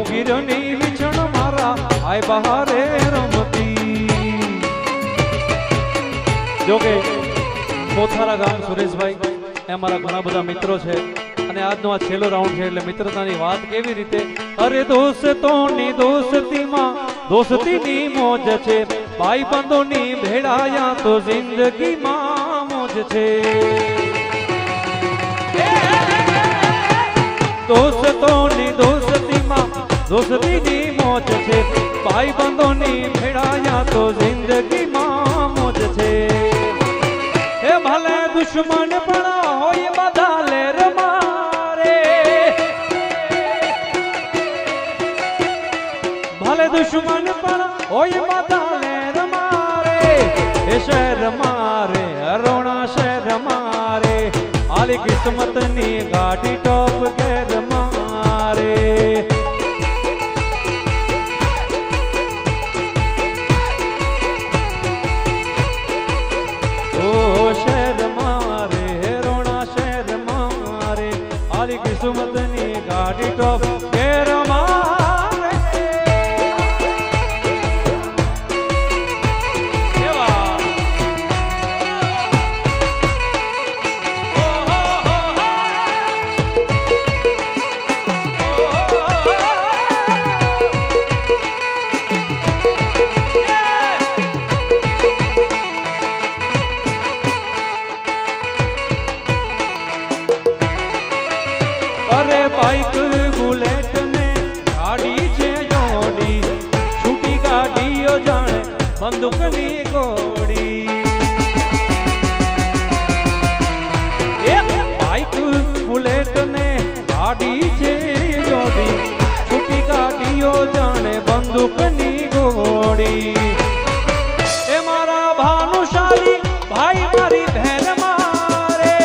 ગીરની વિછણ મારા આય બહારે રમતી. જોકે કોથારા ગામ સુરેશભાઈ એ મારા ઘણા બધા મિત્રો છે અને આજનો આ છેલ્લો રાઉન્ડ છે એટલે મિત્રતાની વાત કેવી રીતે. અરે દોસ્તોની દોસ્તીમાં દોસ્તીની મોજ છે, ભાઈ બંધોની ભેળાયા તો જિંદગીમાં મોજ છે. દોસ્તોની દોસ્તીમાં દોસ્તીની મોજ છે, ભાઈ બંધોની ભેળાયા તો જિંદગીમાં મોજ છે. એ ભલે દુશ્મન પણ હોય બધા લેર મારે, ભલે દુશ્મન પણ હોય બધા લેર મારે. એ શહેર મારે અરોણા શહેર મારે, આલી કિસ્મતની ગાડી ટોપ ઘેર મારે. કિસ્મતની ગાડી ટોપ ઘેર મારે. અરે બાઈક બુલેટ ને ગાડી છે જોડી, છૂટી ગાડીઓ જાણે બંદૂકની ગોળી. બાઈક બુલેટ ને ગાડી છે જોડી, છૂટી ગાડીઓ જાણે બંદૂકની ગોળી. એ મારા ભાનુશાલી ભાઈ મારી બહેન મારે,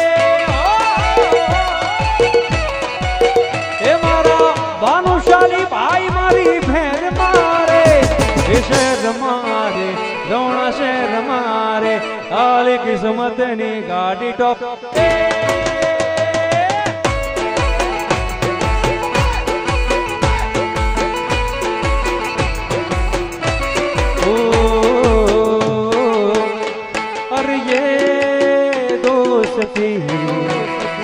ભાનુશાલી ભાઈ મારી ભેર મારે. એ શહેર મારે રોણા શહેર મારે, આલી કિસ્મતની ગાડી ટોપ. અરે યે દોસ્તી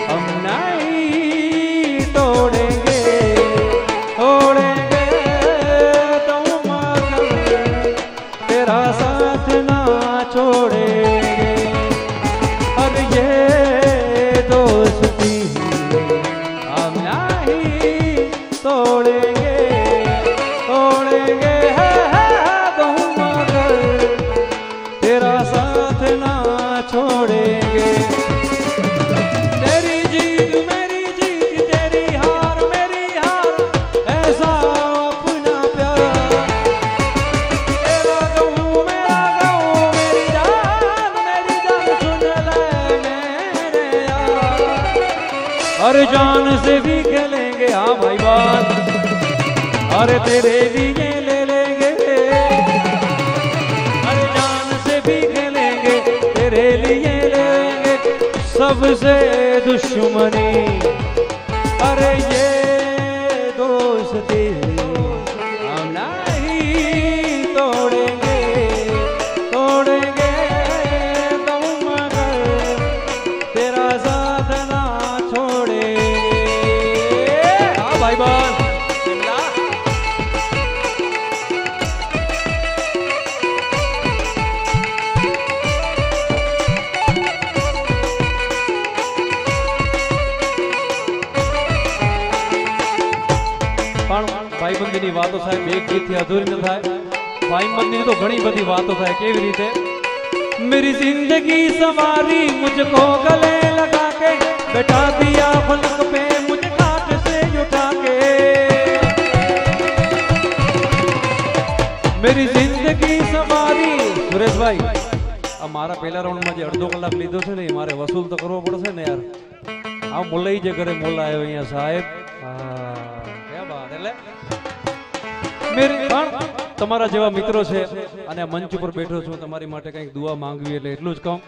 હમ નહીં તોડેંગે, तेरा साथ ना छोड़ेंगे. अब ये दोस्ती हम नहीं तोड़ेंगे, तोड़ेंगे तो मगर तेरा साथ ना छोड़ेंगे. तेरी जीत मेरी जीत, तेरी हार मेरी हार, ऐसा अपना प्यार. अरे जान से भी खेलेंगे हाँ भाई बात, अरे तेरे लिए ले लेंगे. अरे जान से भी खेलेंगे तेरे लिए ले लेंगे, सबसे दुश्मनी. अरे ये दोस्ती हम नहीं तोड़ेंगे, तोड़ेंगे तो मगर तेरा साथ ना छोड़ेंगे. हाँ भाई बहन ભાઈબંધીની વાતો સાહેબ એક ગીતથી અધૂરી ન થાય. ભાઈબંધીની તો ઘણી બધી વાતો થાય. કેવી રીતે? मेरी जिंदगी संवारी मुझको गले लगा के, बैठा दिया फलक पे मुझे काट से उठा के. मेरी जिंदगी संवारी. સુરેશભાઈ આ મારા પહેલા રાઉન્ડમાં જે અડધો કલાક લીધો છે ને એ મારે વસૂલ તો કરવો પડશે ને યાર. આ મોલાઈ જે ઘરે મોલા આવ્યો અહીંયા સાહેબ. ક્યાં વાત. એટલે મેરી પણ તમારા જેવા મિત્રો છે અને આ મંચ ઉપર બેઠો છું તમારી માટે કંઈક દુઆ માંગવી એટલે એટલું જ કહું.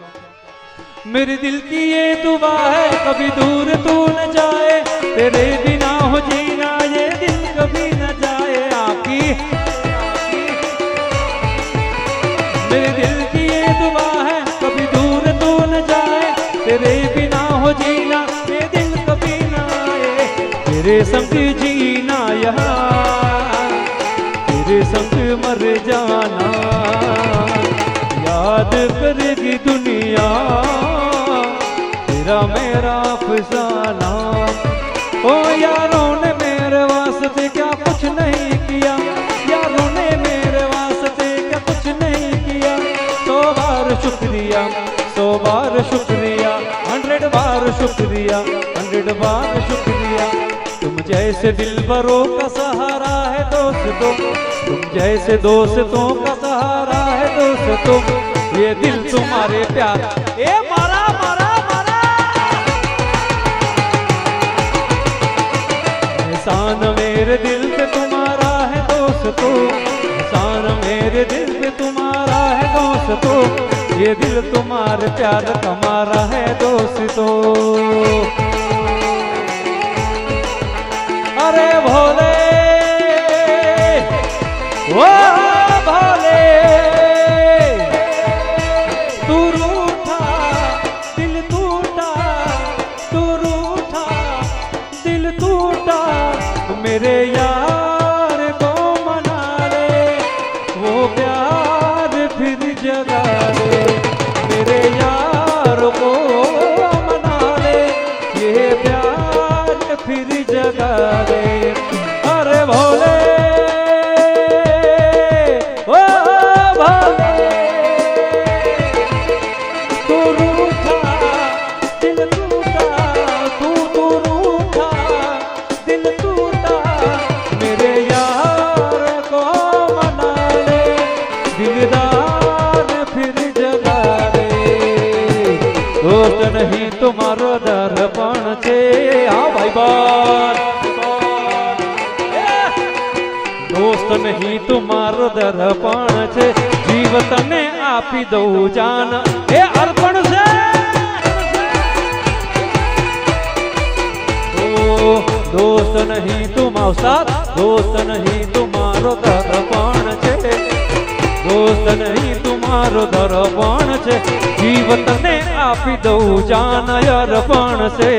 मेरे दिल की ये दुआ है कभी दूर तू न जाए, तेरे बिना हो जीना ये दिल कभी न जाए. तेरे संग जीना यहाँ, तेरे संग मर जाना, याद करेगी दुनिया तेरा मेरा अफसाना। ओ यारों ने मेरे वास्ते क्या कुछ नहीं किया, यारों ने मेरे वास्ते क्या कुछ नहीं किया। 100 बार शुक्रिया, 100 बार शुक्रिया, 100 बार शुक्रिया, 100 बार शुक्रिया। तुम जैसे दिलबरों का सहारा है दोस्तों, तुम जैसे दोस्तों का सहारा है दोस्तों, ये दिल तुम्हारे प्यार। ए मारा मारा मारा, एहसान मेरे दिल पे तुम्हारा है दोस्तों, एहसान मेरे दिल पे तुम्हारा है दोस्तों, ये दिल तुम्हारे प्यार का मारा है दोस्तों। अरे भोले वो भोले, तू रूठा दिल टूटा, तू रूठा दिल टूटा, मेरे यार को मना ले, वो प्यार फिर जगा ले, मेरे यार को मना ले, ये प्यार फिर जगा ले। अरे भोले ओ भोले, तू रूठा दिल टूटा, तू रूठा दिल टूटा, मेरे यार को मना ले, दिलदार फिर जगा ले। दोस्त नहीं तुम्हारो दर्पण छे, हाँ भाई बार, दोस्त नहीं तुम्हारो दर्पण छे, जीव तने आपी दऊ जान ए अर्पण से। ओ दोस्त नहीं तुम्हारो साथ, दोस्त नहीं तुम्हारो दर्पण छे, दोस्त नहीं तुम्हारो दर्पण छे, जीव तने आपी दऊ जान अर्पण से।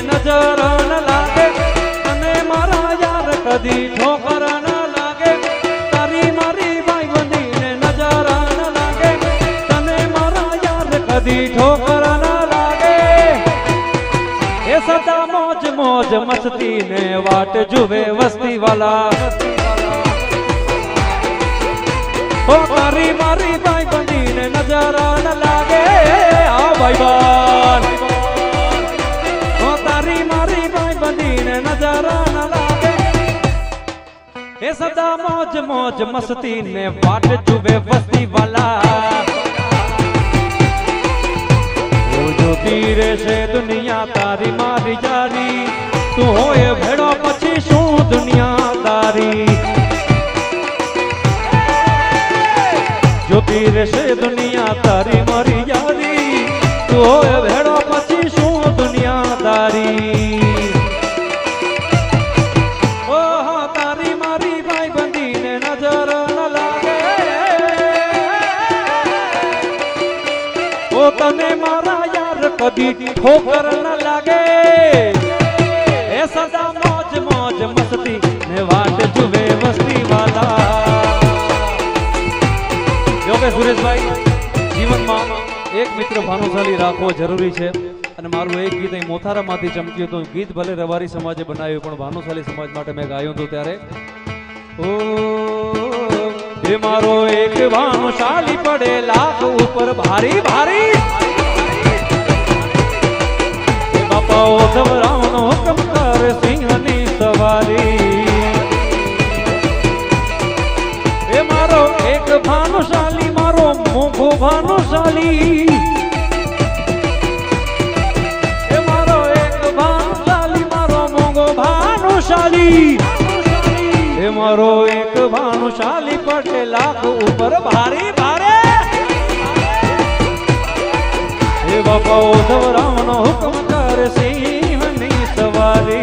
नजर न लागे तने मारा यार कदी ठोकर न लागे, तारी मारी भाई बंदी ने नजर न लागे, तने मारा यार कदी ठोकर न लागे। ये सदा मौज मौज मस्ती ने वाट जुवे वस्ती वाला, ओ तारी मारी भाई बंदी ने नजर न लागे, आ भाई बान नजर न लागे। ये सदा मौज मौज मस्ती ने वाट जुबे बस्ती वाला, वो जो तीरे से दुनिया तारी मारी जारी, तू होए भेड़ो पछी शू दुनिया तारी। जो तीरे से दुनिया तारी मारी जारी, तू होए भेड़ो पछी शू दुनिया तारी। तने मारा यार कदी ठोकर न लागे, ए सदा मौज मौज मस्ती ने वाट जुवे वस्ती वाला। जो के सुरेश भाई जीवन में एक मित्र भानुशाली राखવો જરૂરી છે, અને મારું એક ગીત અહીં મોથારામાંથી ચમક્યું હતું। ગીત ભલે રબારી સમાજે બનાવ્યું પણ ભાનુશાલી સમાજ માટે મેં ગાયું હતું ત્યારે। ઓ ये मारो एक भानुशाली पड़े लाख ऊपर भारी भारी, बापा उद्धव राम नो हुक्म कर सिंहनी सवारी। ये मारो एक भानुशाली, मारो मोघो भानुशाली, ये मारो एक भानुशाली, मारो मोघो भानुशाली, ये मारो एक भानुशाली पड़े लाख ऊपर भारी भारे। हे बापा उद्धव राम नो हुक्म कर सिंहनी सवारी।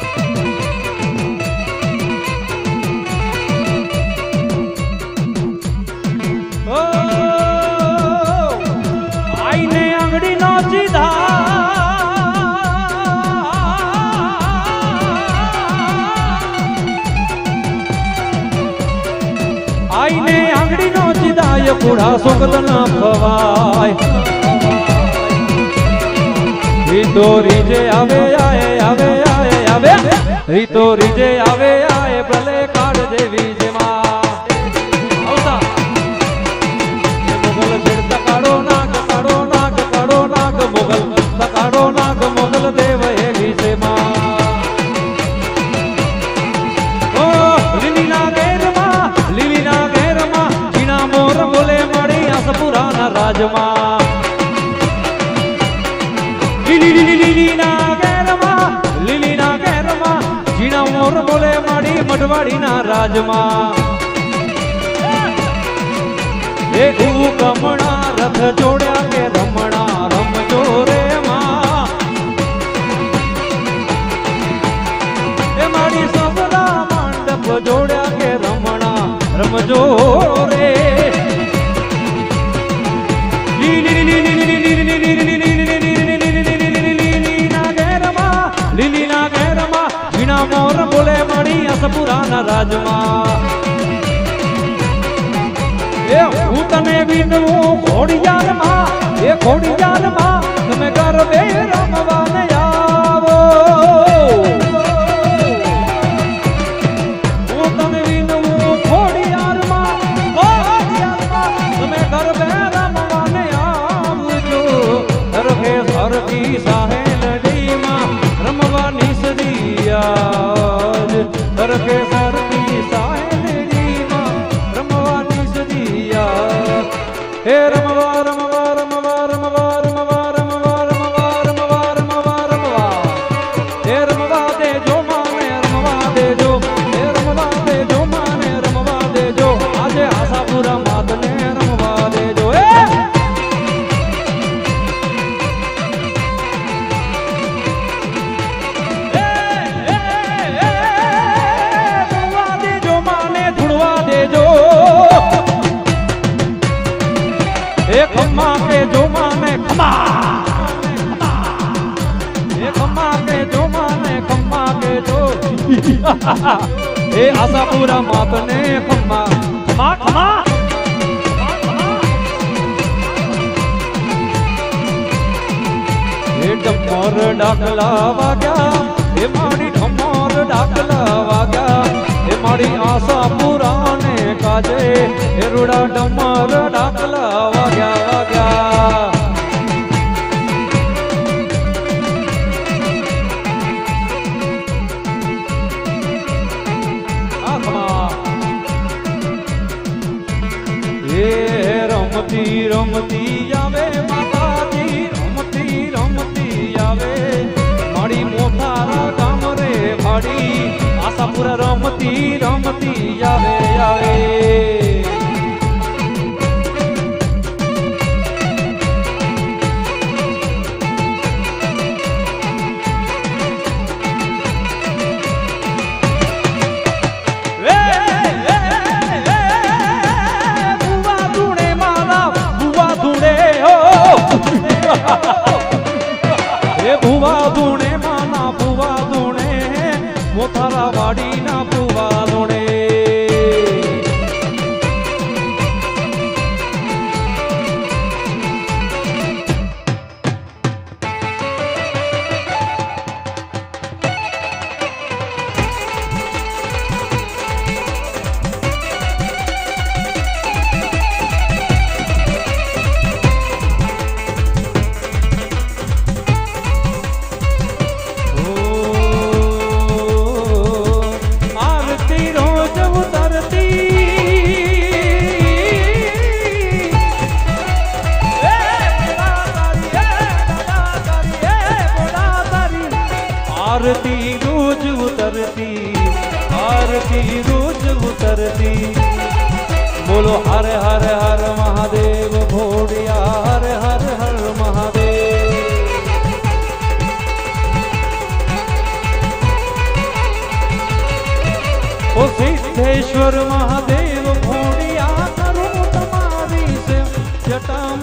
બુઢા સુગલ ના ખવાય રીતો રીજે આવે આવે આવે રીતો રીજે આવે ભલે કાઢ દેવી જેમાં આવતા મુગલ છેડ તકાડો નાગ કાડો નાગ કાડો નાગ મુગલ તકાડો નાગ મુગલ દેવ એવી જેમાં ઓ લીલીના ઘેરમાં જીણા મોર બોલે મળી આસપુરાના રાજમાં લીલીના ઘેરમાં જીણા મોર બોલે મળી મઢવાડીના રાજમાં એ કમણા રથ જોડ્યા કે રમણા રમજો રે માં એ મારી સબરા મંડપ જોડ્યા કે રમણા રમજો રે લીલીના ઘેરમાં જીણા મોર બોલે મળી આસપુરાના રાજમાં એ હું તને વિનવું ખોડિયારમાં એ ખોડિયારમાં તમે ગરબે રમવાને આવો હું તને વિનવું ખોડિયારમાં તમે ગરબે રમવાને આવજો સરખે સરખી સાહેલડીમાં રમવાની સદિયાજ સરખે સરખી સાહેલડીમાં રમવાની સદિયા હે રમવા રમવા રમવા રમવા રમવા રમવા રમવા રમવા રમવા રમવા હે રમવા દેજો માને રમવા દેજો હે રમવા દેજો માને રમવા દેજો આજે આશાપુરા માતને રમવા દેજો એ खम्मा के जो माने खम्मा ए खम्मा के जो माने खम्मा के जो ए आशापुरा मातने खम्मा खम्मा खम्मा ए डमोर डाकला वाग्या ए माड़ी डमोर डाकला वाग्या ए माड़ी आशापुरा ने काजे ए रुड़ा डमोर डाकला वाग्या वाग्या रमती रमती आवे माताजी रमती रमती आवे माड़ी मोथारा गाम रे भाड़ी आशापुरा रमती रमती आवे आवे ए बुवा धूणे माना बुवा धूणे मोथारा वाड़ी ना बुवा धूणे आरती रोज उतरती आरती रोज उतरती बोलो हर हर हर महादेव भोड़िया हर हर हर महादेव ओ सिद्धेश्वर महादेव भोड़िया करो तुम्हारी से जटाम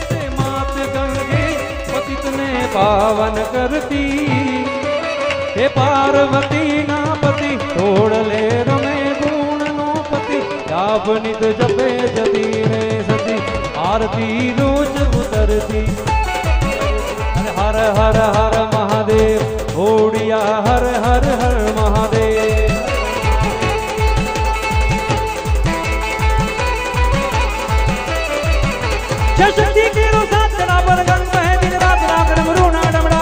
से मात गंगे पतित ने पावन करती हे पार्वती ना पति तोड़ ले रमे गुण नो पति लाभ नित जपे जती रे आरती रोज उतरती। अरे हर हर हर महादेव ओडिया हर हर हर महादेव। शक्ति के साथ जना पर गंग है दिन रात रात डमरू ना डमड़ा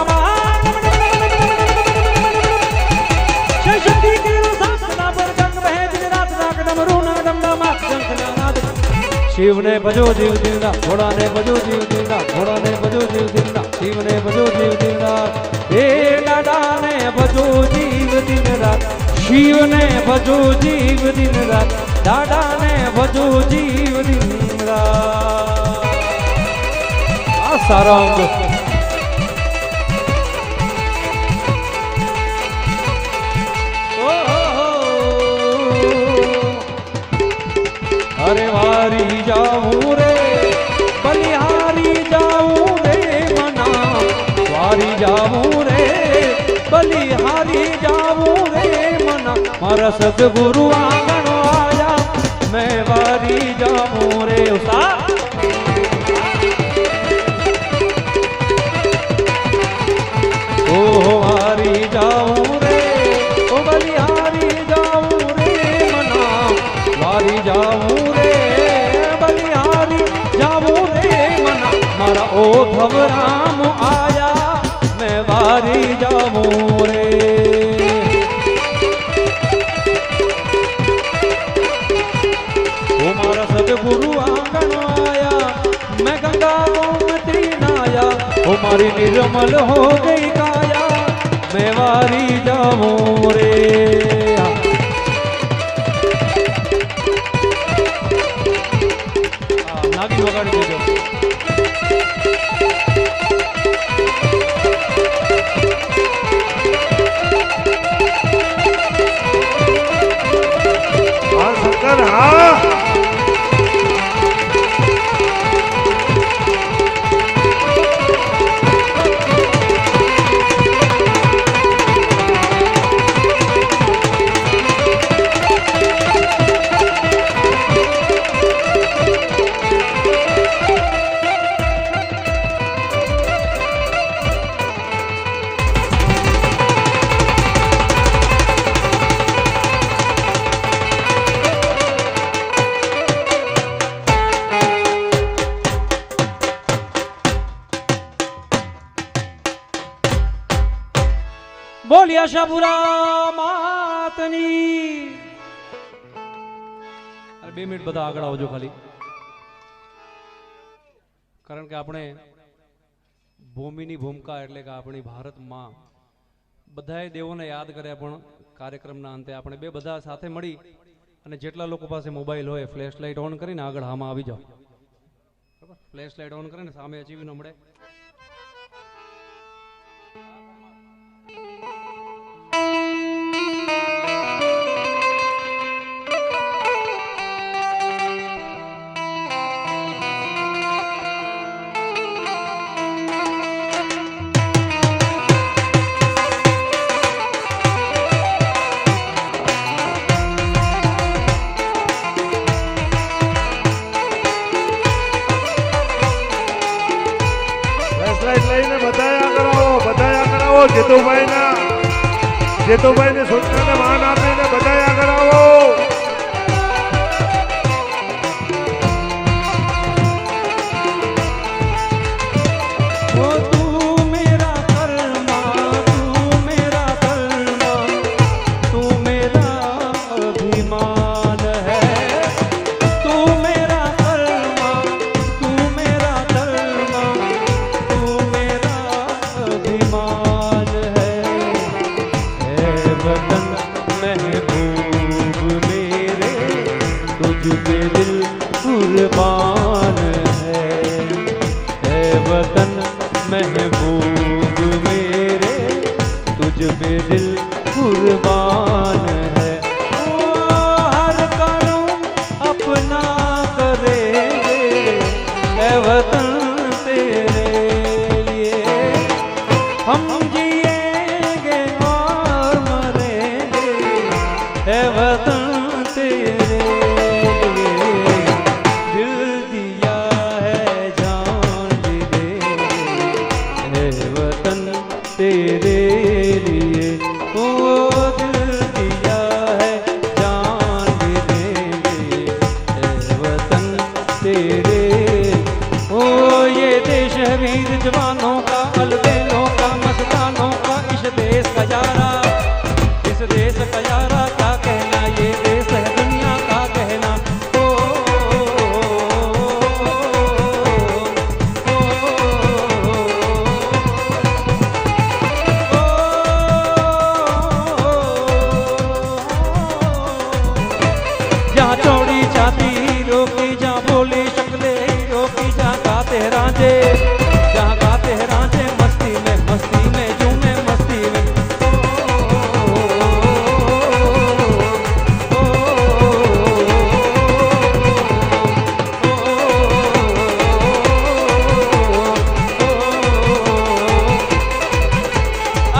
शक्ति के साथ जना पर गंग है दिन रात रात डमरू ना डमड़ा शंखनाद। शिव ने भजो जीव जिंदा घोड़ा ने भजो जीव जिंदा घोड़ा ने भजो जीव जिंदा शिव ने भजो जीव जिंदा। हे डाडा ने भजो जीव दिन रात शिव ने भजो जीव दिन रात डाडा ने भजो जीव दिन रात। सारा अरे वारी जाऊं रे बलिहारी जाऊं रे मना वारी जाऊं रे बलिहारी जाऊं रे मना मारा सतगुरु आंगन आया मैं वारी जाऊं रे। उसा वारी जाऊं रे ओ बलिहारी जाऊं रे मना वारी जाऊं रे बलिहारी जाऊं रे मना मारा ओ भवराम आया मैं वारी जाऊं रे। ओ मारा सतगुरु आंगन आया मैं गंगा गोमती नाया ओ मारी निर्मल हो गई काया मैं वारी जाऊं रे। नागी वगाड़ी देजो। हाँ शंकर हाँ। બોલી આશાપુરા માતની। અરે 2 મિનિટ બધા આગળ આવજો ખાલી, કારણ કે આપણે ભૂમિની ભૂમિકા એટલે કે આપણી ભારત માં બધાએ દેવોને યાદ કર્યા, પણ કાર્યક્રમના અંતે આપણે બે બધા સાથે મળી અને જેટલા લોકો પાસે મોબાઈલ હોય ફ્લેશ લાઇટ ઓન કરીને આગળ આમાં આવી જાઓ, બરાબર? ફ્લેશ લાઇટ ઓન કરીને સામે અચીવીને મળે। જેતુભાઈ ને સૂચનાને માન આપીને બધા આગળ આવો। महबूब मेरे तुझ पे दिल कुर्बान है। हर कर्म अपना करेंगे ऐ वतन तेरे लिए, हम जिएंगे और मरेंगे ऐ वतन तेरे लिए। दिल दिया है तेरे लिए ओ दिल दिया है जान भी देंगे ए वतन तेरे ओ ये देश है वीर जवानों का अलबेलों का मस्तानों का इस देश का यारा इस देश का यारा क्या कहना ये देश है दुनिया का कहना जहाँ चौड़ी छाती रोकी जहाँ बोली शक्ले रोकी जहाँ गाते रांझे जहाँ गाते रांझे मस्ती में झूमे मस्ती में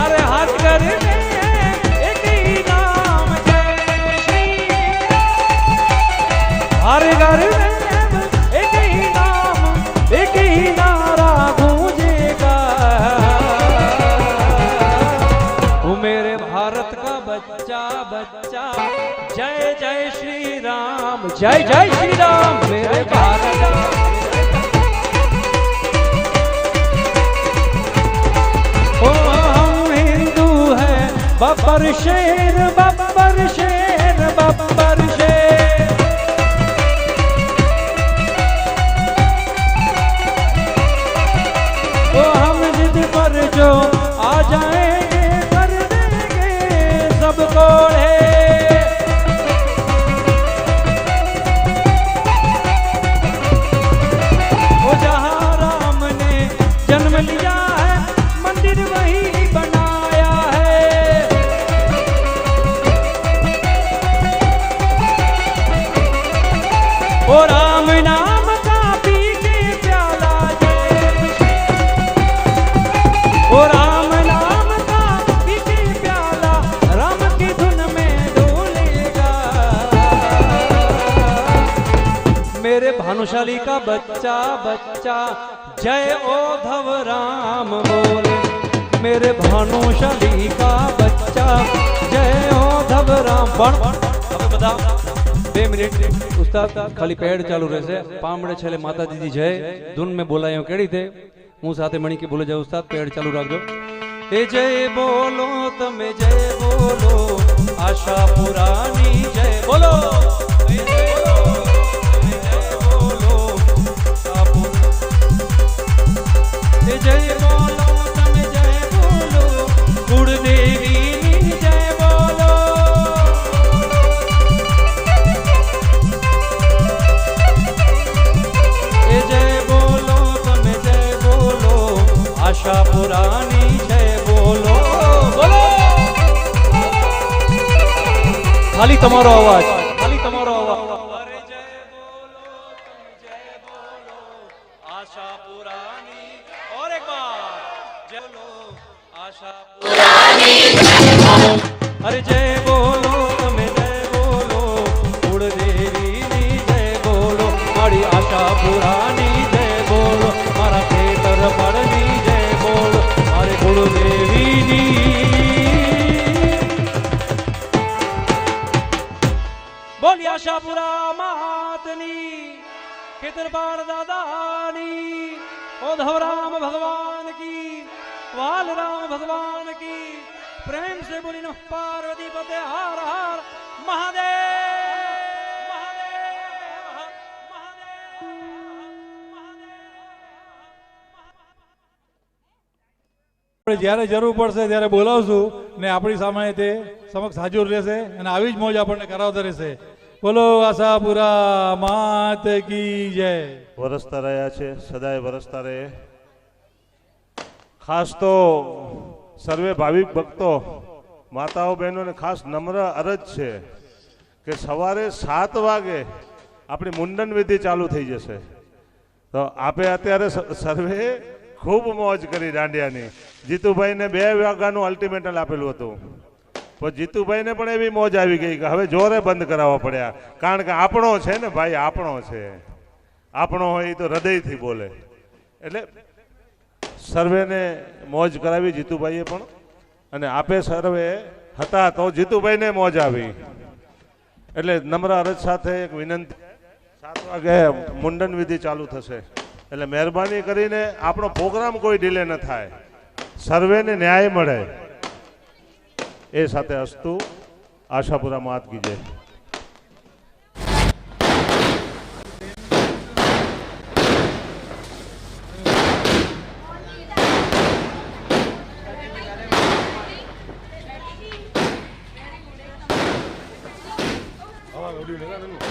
अरे हाथ कर एक ही नाम जय श्री हर घर में एक ही नाम एक ही नारा गूंजेगा वो मेरे भारत का बच्चा बच्चा जय जय श्री राम जय जय श्री राम मेरे भारत का ओ हम हिंदू हैं बब्बर शेर बब्बर शेर बब्बर शेर ओ हम जिद पर जो आ जाएंगे कर देंगे सबको ओ जहाँ राम ने जन्म लिया है मंदिर वही बनाया है ओ राम नाम का पी के प्याला ओ राम नाम का पी के प्याला राम की धुन में डोलेगा मेरे भानुशाली का बच्चा बच्चा जय ओधव राम बोले मेरे भानुशाली का बच्चा जय ओधव राम अब बता 2 मिनिट उस्ताद खाली पेड़ चालू રહેશે પામડે છેલે માતાજીજી જય ધૂન में બોલાયો કેડી થે હું સાથે મણી કે બોલે જાવ ઉસ્તાદ પેડ ચાલુ રાખજો એ જય બોલો તમે જય બોલો આશા પુરાની જય બોલો એ જય બોલો તમે જય બોલો કુળદેવીની જય બોલો એ જય બોલો તમે જય બોલો આશા પુરાની જય બોલો બોલો ખાલી તમારો અવાજ અરે જય બોલો તમે જય બોલો આશા પુરાની और एक बार जय बोलो आशा पुरानी अरे जय बोलो તમે જય બોલો કુળદેવીની જય બોલો મારી આશા પુરાની જય બોલો મારા ખેતર પડની જય બોલો મારે કુળદેવીની બોલી આશાપુરા માતની ખેતરપાળ દાદાની ओधव राम भगवान की वाल राम भगवान की प्रेम से बोली न पार्वती पते हर हर महादेव જ્યારે જરૂર પડશે ત્યારે બોલાવશું ને આપણી સામે તે સમક્ષ હાજર રહેશે અને આવી જ મોજ આપણને કરાવતા રહેશે બોલો આશાપુરા માત કી જય વરસતા રહ્યા છે સદાય વરસતા રહે ખાસ તો સર્વે ભાવિક ભક્તો માતાઓ બહેનોને ખાસ નમ્ર અરજ છે કે સવારે 7 વાગે આપણી મુંડન વિધિ ચાલુ થઈ જશે તો આપે અત્યારે સર્વે ખૂબ મોજ કરી દાંડિયાની જીતુભાઈને 2 વાગ્યાનું અલ્ટિમેટમ આપેલું હતું પણ જીતુભાઈને પણ એવી મોજ આવી ગઈ કે હવે જોરે બંધ કરાવવા પડ્યા કારણ કે આપણો છે ને ભાઈ આપણો છે આપણો હોય તો હૃદયથી બોલે એટલે સર્વેને મોજ કરાવી જીતુભાઈએ પણ, અને આપે સર્વે હતા તો જીતુભાઈને મોજ આવી. એટલે નમ્ર અરજ સાથે એક વિનંતી, 7 વાગે મુંડન વિધિ ચાલુ થશે, એટલે મહેરબાની કરીને આપણો પ્રોગ્રામ કોઈ ડિલે ન થાય, સર્વેને ન્યાય મળે એ સાથે અસ્તુ. આશાપુરા માત કી જય. audio llega, ¿no?